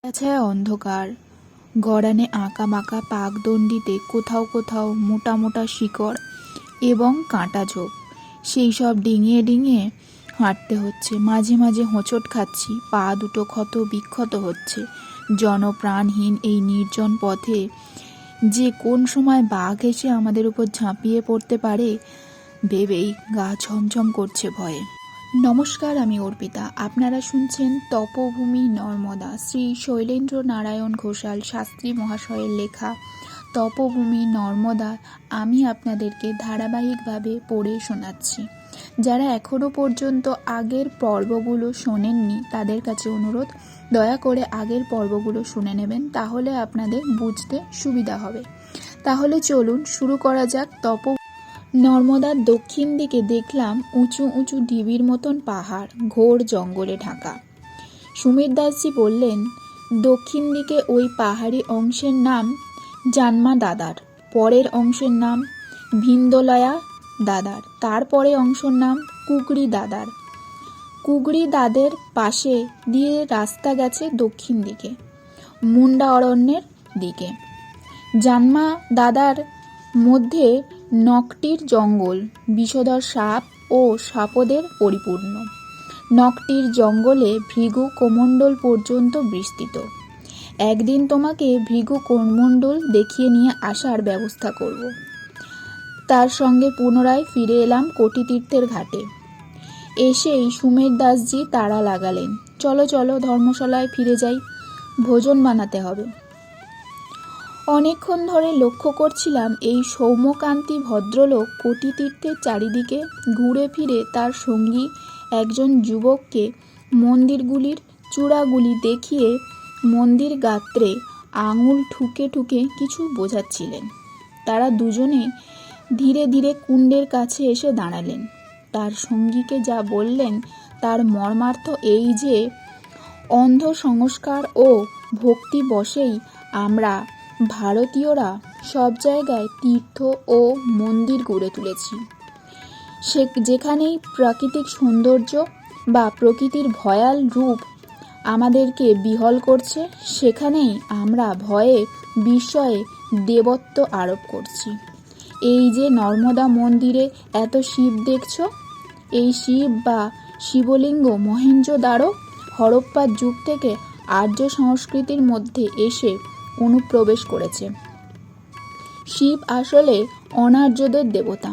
ছায়া অন্ধকার, গড়ানে আঁকাবাঁকা পাকদণ্ডিতে কোথাও কোথাও মোটা মোটা শিকড় এবং কাঁটা ঝোপ। সেই সব ডিঙিয়ে ডিঙিয়ে হাঁটতে হচ্ছে। মাঝে মাঝে হোঁচট খাচ্ছি, পা দুটো ক্ষত বিক্ষত হচ্ছে। জনপ্রাণহীন এই নির্জন পথে যে কোন সময় বাঘ এসে আমাদের উপর ঝাঁপিয়ে পড়তে পারে ভেবেই গা ছমছম করছে ভয়ে। নমস্কার, আমি অর্পিতা। আপনারা শুনছেন তপভূমি নর্মদা, শ্রী শৈলেন্দ্র নারায়ণ ঘোষাল শাস্ত্রী মহাশয়ের লেখা তপভূমি নর্মদা। আমি আপনাদেরকে ধারাবাহিকভাবে পড়ে শোনাচ্ছি। যারা এখনও পর্যন্ত আগের পর্বগুলো শোনেননি তাদের কাছে অনুরোধ, দয়া করে আগের পর্বগুলো শুনে নেবেন, তাহলে আপনাদের বুঝতে সুবিধা হবে। তাহলে চলুন শুরু করা যাক। নর্মদার দক্ষিণ দিকে দেখলাম উঁচু উঁচু ঢিবির মতন পাহাড়, ঘোর জঙ্গলে ঢাকা। সুমির দাসজি বললেন, দক্ষিণ দিকে ওই পাহাড়ি অংশের নাম জানমা দাদার, পরের অংশের নাম ভিন্দলয়া দাদার, তারপরে অংশের নাম কুগড়ি দাদার। কুগড়ি দাদের পাশে দিয়ে রাস্তা গেছে দক্ষিণ দিকে, মুন্ডা অরণ্যের দিকে। জানমা দাদার মধ্যে নকটির জঙ্গল, বিষধর সাপ ও সাপদের পরিপূর্ণ। নকটির জঙ্গলে ভৃগু কোমণ্ডল পর্যন্ত বিস্তৃত। একদিন তোমাকে ভৃগু কোমণ্ডল দেখিয়ে নিয়ে আসার ব্যবস্থা করব। তার সঙ্গে পুনরায় ফিরে এলাম কোটিতীর্থের ঘাটে। এসেই সুমের দাসজি তাড়া লাগালেন, চলো চলো ধর্মশালায় ফিরে যাই, ভোজন বানাতে হবে। অনেকক্ষণ ধরে লক্ষ্য করছিলাম এই সৌম্যকান্তি ভদ্রলোক কোটিতীর্থের চারিদিকে ঘুরে ফিরে তার সঙ্গী একজন যুবককে মন্দিরগুলির চূড়াগুলি দেখিয়ে মন্দির গাত্রে আঙুল ঠুকে ঠুকে কিছু বোঝাচ্ছিলেন। তারা দুজনে ধীরে ধীরে কুণ্ডের কাছে এসে দাঁড়ালেন। তার সঙ্গীকে যা বললেন তার মর্মার্থ এই যে, অন্ধ সংস্কার ও ভক্তি বশেই আমরা ভারতীয়রা সব জায়গায় তীর্থ ও মন্দির গড়ে তুলেছি। যেখানেই প্রাকৃতিক সৌন্দর্য বা প্রকৃতির ভয়াল রূপ আমাদেরকে বিহ্বল করছে, সেখানেই আমরা ভয়ে বিস্ময়ে দেবত্ব আরোপ করছি। এই যে নর্মদা মন্দিরে এত শিব দেখছ, এই শিব বা শিবলিঙ্গ মহেঞ্জোদারো হরপ্পার যুগ থেকে আর্য সংস্কৃতির মধ্যে এসে অনুপ্রবেশ করেছে। শিব আসলে অনার্যদের দেবতা।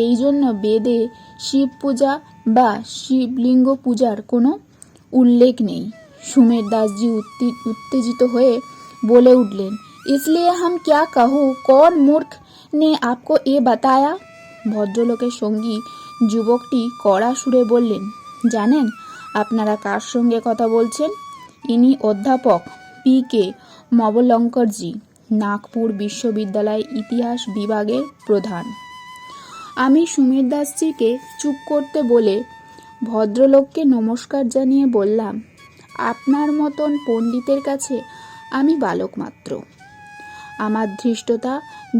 এই জন্য বেদে শিব পূজা বা শিবলিঙ্গ পূজার কোনো উল্লেখ নেই। সুমের দাসজি উত্তেজিত হয়ে বলে উঠলেন, इसलिए हम क्या कहूँ, कौन मूर्ख ने आपको ये बताया? ভদ্রলোকের সঙ্গী যুবকটি কড়া সুরে বললেন, জানেন আপনারা কার সঙ্গে কথা বলছেন? ইনি অধ্যাপক পি.কে. মবলঙ্করজি, নাগপুর বিশ্ববিদ্যালয় ইতিহাস বিভাগের প্রধান। আমি সুমির দাসজিকে চুপ করতে বলে ভদ্রলোককে নমস্কার জানিয়ে বললাম, আপনার মতন পণ্ডিতের কাছে আমি বালক মাত্র। আমার ধৃষ্টতা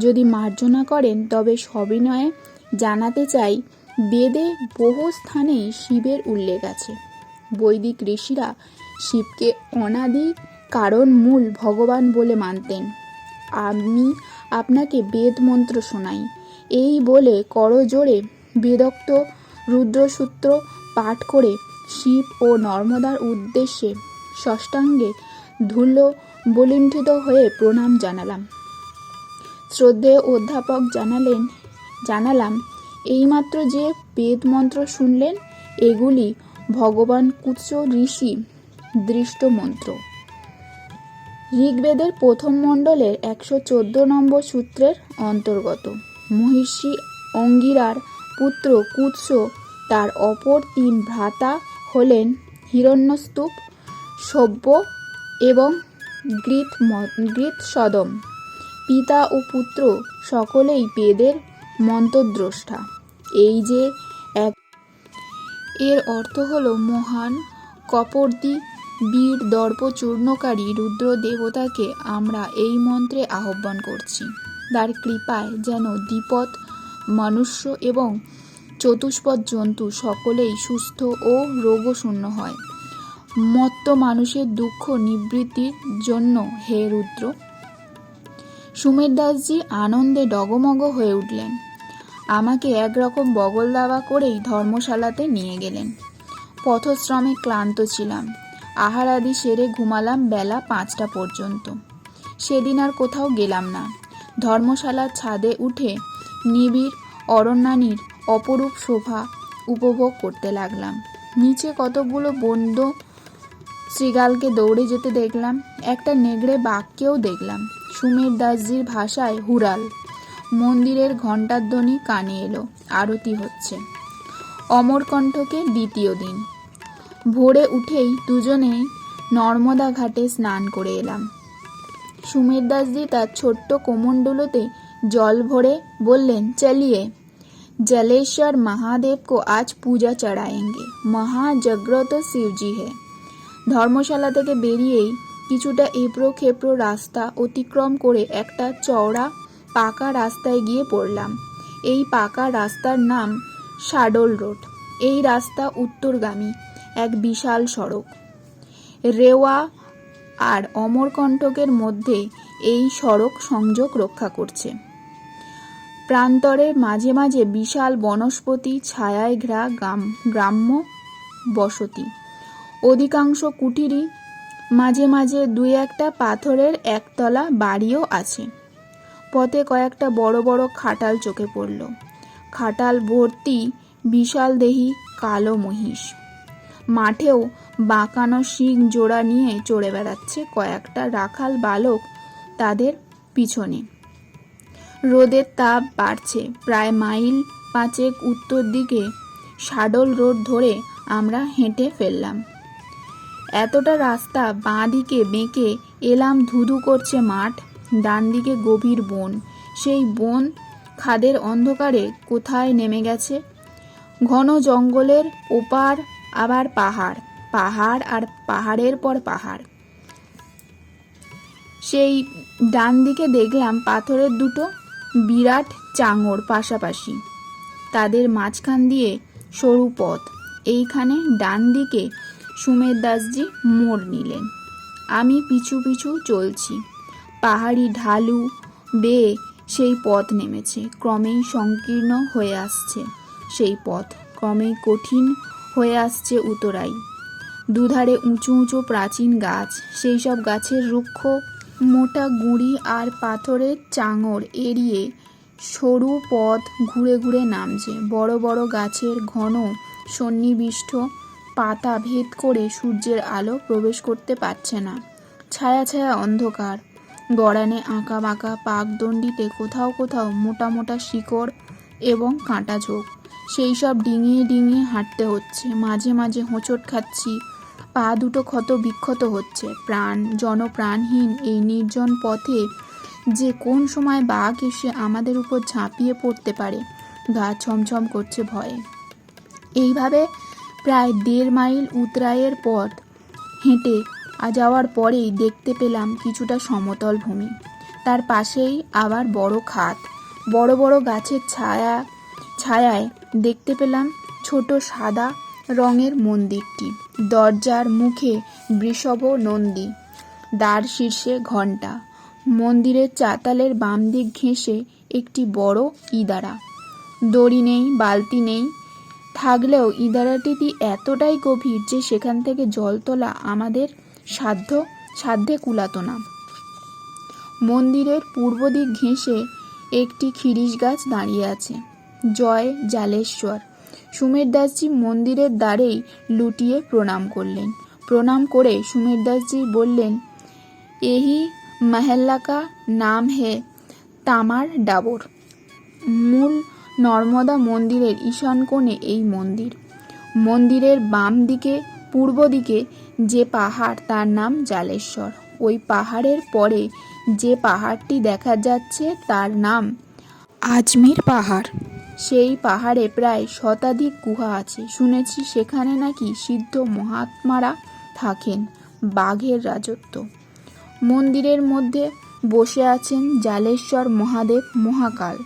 যদি মার্জনা করেন তবে সবিনয়ে জানাতে চাই, বেদে বহু স্থানেই শিবের উল্লেখ আছে। বৈদিক ঋষিরা শিবকে অনাদি কারণ মূল ভগবান বলে মানতেন। আমি আপনাকে বেদ মন্ত্র শোনাই। এই বলে করজোড়ে বেদোক্ত রুদ্রসূত্র পাঠ করে শিব ও নর্মদার উদ্দেশ্যে ষষ্ঠাঙ্গে ধূল্য বলুণ্ঠিত হয়ে প্রণাম জানালাম। শ্রদ্ধেয় অধ্যাপক জানালাম, এইমাত্র যে বেদ মন্ত্র শুনলেন এগুলি ভগবান কুৎস ঋষি দৃষ্ট মন্ত্র। ঋগ্বেদের প্রথম মণ্ডলের 114 নম্বর সূত্রের অন্তর্গত। মহিষী অঙ্গিরার পুত্র কুৎস, তার অপর 3 ভ্রাতা হলেন হিরণ্যস্তূপ, সভ্য এবং গৃৎসদম। পিতা ও পুত্র সকলেই বেদের মন্ত্রদ্রষ্টা। এই যে এক, এর অর্থ হল মহান কপর্দি বীর দর্প চূর্ণকারী রুদ্র দেবতাকে আমরা এই মন্ত্রে আহ্বান করছি। তার কৃপায় যেন দ্বিপদ মনুষ্য এবং চতুষ্পদ জন্তু সকলেই সুস্থ ও রোগশূন্য হয়। মত্ত মানুষের দুঃখ নিবৃত্তির জন্য হে রুদ্র। সুমের দাসজি আনন্দে ডগমগ হয়ে উঠলেন। আমাকে একরকম বগল দাবা করেই ধর্মশালাতে নিয়ে গেলেন। পথশ্রমে ক্লান্ত ছিলাম। আহার আদি সেরে ঘুমালাম বেলা 5টা পর্যন্ত। সেদিন আর কোথাও গেলাম না। ধর্মশালার ছাদে উঠে নিবিড় অরণ্যানীর অপরূপ শোভা উপভোগ করতে লাগলাম। নিচে কতকগুলো বন্য শৃগালকে দৌড়ে যেতে দেখলাম। একটা নেগড়ে বাঘকেও দেখলাম। সুমের দাসজির ভাষায় হুড়াল। মন্দিরের ঘণ্টার ধ্বনি কানে এলো। আরতি হচ্ছে। অমরকণ্টকে দ্বিতীয় দিন। ভোরে উঠেই দুজনেই নর্মদা ঘাটে স্নান করে এলাম। সুমের দাসজি তার ছোট্ট কোমণ্ডলুতে জল ভরে বললেন, চলিए जलेश्वर महादेव को आज पूजा चढ़ाएंगे, महाजाग्रत शिवजी है। ধর্মশালা থেকে বেরিয়েই কিছুটা এবড়ো খেবড়ো রাস্তা অতিক্রম করে একটা চওড়া পাকা রাস্তায় গিয়ে পড়লাম। এই পাকা রাস্তার নাম শাডল রোড। এই রাস্তা উত্তরগামী এক বিশাল সড়ক। রেওয়া আর অমরকণ্টকের মধ্যে এই সড়ক সংযোগ রক্ষা করছে। প্রান্তরের মাঝে মাঝে বিশাল বনস্পতি ছায়ায় ঘেরা গ্রাম্য বসতি। অধিকাংশ কুটিরই, মাঝে মাঝে দুই একটা পাথরের একতলা বাড়িও আছে। পথে কয়েকটা বড় বড় খাটাল চোখে পড়ল। খাটাল ভর্তি বিশাল দেহী কালো মহিষ। মাঠেও বাঁকানো শিং জোড়া নিয়ে চড়ে বেড়াচ্ছে কয়েকটা রাখাল বালক তাদের পিছনে। রোদের তাপ বাড়ছে। প্রায় মাইল 5 উত্তর দিকে শাডল রোড ধরে আমরা হেঁটে ফেললাম। এতটা রাস্তা বাঁ দিকে বেঁকে এলাম। ধুধু করছে মাঠ, ডান দিকে গভীর বন। সেই বন খাদের অন্ধকারে কোথায় নেমে গেছে। ঘন জঙ্গলের ওপার আবার পাহাড়, পাহাড় আর পাহাড়ের পর পাহাড়। সেই ডান দিকে দেখলাম পাথরের দুটো বিরাট চাঙড় পাশাপাশি, তাদের মাঝখান দিয়ে সরু পথ। এইখানে ডান দিকে সুমের দাসজি মোড় নিলেন। আমি পিছু পিছু চলছি। পাহাড়ি ঢালু বেয়ে সেই পথ নেমেছে। ক্রমেই সংকীর্ণ হয়ে আসছে সেই পথ, ক্রমেই কঠিন হয়ে আসছে উতরাই। দুধারে উঁচু উঁচু প্রাচীন গাছ। সেই সব গাছের রুক্ষ মোটা গুঁড়ি আর পাথরের চাঙড় এড়িয়ে সরু পথ ঘুরে ঘুরে নামছে। বড় বড় গাছের ঘন সন্নিবিষ্ট পাতা ভেদ করে সূর্যের আলো প্রবেশ করতে পারছে না। ছায়া ছায়া অন্ধকার। গড়ানে আঁকা বাঁকা পাকদণ্ডিতে কোথাও কোথাও মোটা মোটা শিকড় এবং কাঁটা ঝোঁক। সেই সব ডিঙিয়ে ডিঙিয়ে হাঁটতে হচ্ছে। মাঝে মাঝে হোঁচট খাচ্ছি। পা দুটো ক্ষত বিক্ষত হচ্ছে। জনপ্রাণহীন এই নির্জন পথে যে কোন সময় বাঘ এসে আমাদের উপর ঝাঁপিয়ে পড়তে পারে, গা ছমছম করছে ভয়ে। এইভাবে প্রায় 1.5 মাইল উতরাইয়ের পথ হেঁটে যাওয়ার পরেই দেখতে পেলাম কিছুটা সমতল ভূমি। তার পাশেই আবার বড় খাত। বড় বড় গাছের ছায়ায় দেখতে পেলাম ছোট সাদা রঙের মন্দিরটি। দরজার মুখে বৃষভ নন্দী, দ্বার শীর্ষে ঘণ্টা। মন্দিরের চাতালের বাম দিক ঘেঁষে একটি বড় ইদারা। দড়ি নেই, বালতি নেই। থাকলেও ইদারাটি এতটাই গভীর যে সেখান থেকে জল তোলা আমাদের সাধ্যে কুলাতো না। মন্দিরের পূর্ব দিক ঘেঁষে একটি খিরিস গাছ দাঁড়িয়ে আছে। জয় জালেশ্বর। সুমের দাসজি মন্দিরের দ্বারেই লুটিয়ে প্রণাম করলেন। প্রণাম করে সুমের দাসজি বললেন, এহি মহল্লা কা নাম হে তামার ডাবর। মূল নর্মদা মন্দিরের ঈশান কোণে এই মন্দির। মন্দিরের বাম দিকে পূর্ব দিকে যে পাহাড় তার নাম জালেশ্বর। ওই পাহাড়ের পরে যে পাহাড়টি দেখা যাচ্ছে তার নাম আজমির পাহাড়। সেই পাহাড়ে প্রায় 1 শতাধিক গুহা আছে। শুনেছি সেখানে নাকি সিদ্ধ মহাত্মারা থাকেন। বাঘের রাজত্ব। মন্দিরের মধ্যে বসে আছেন জালেশ্বর মহাদেব মহাকাল।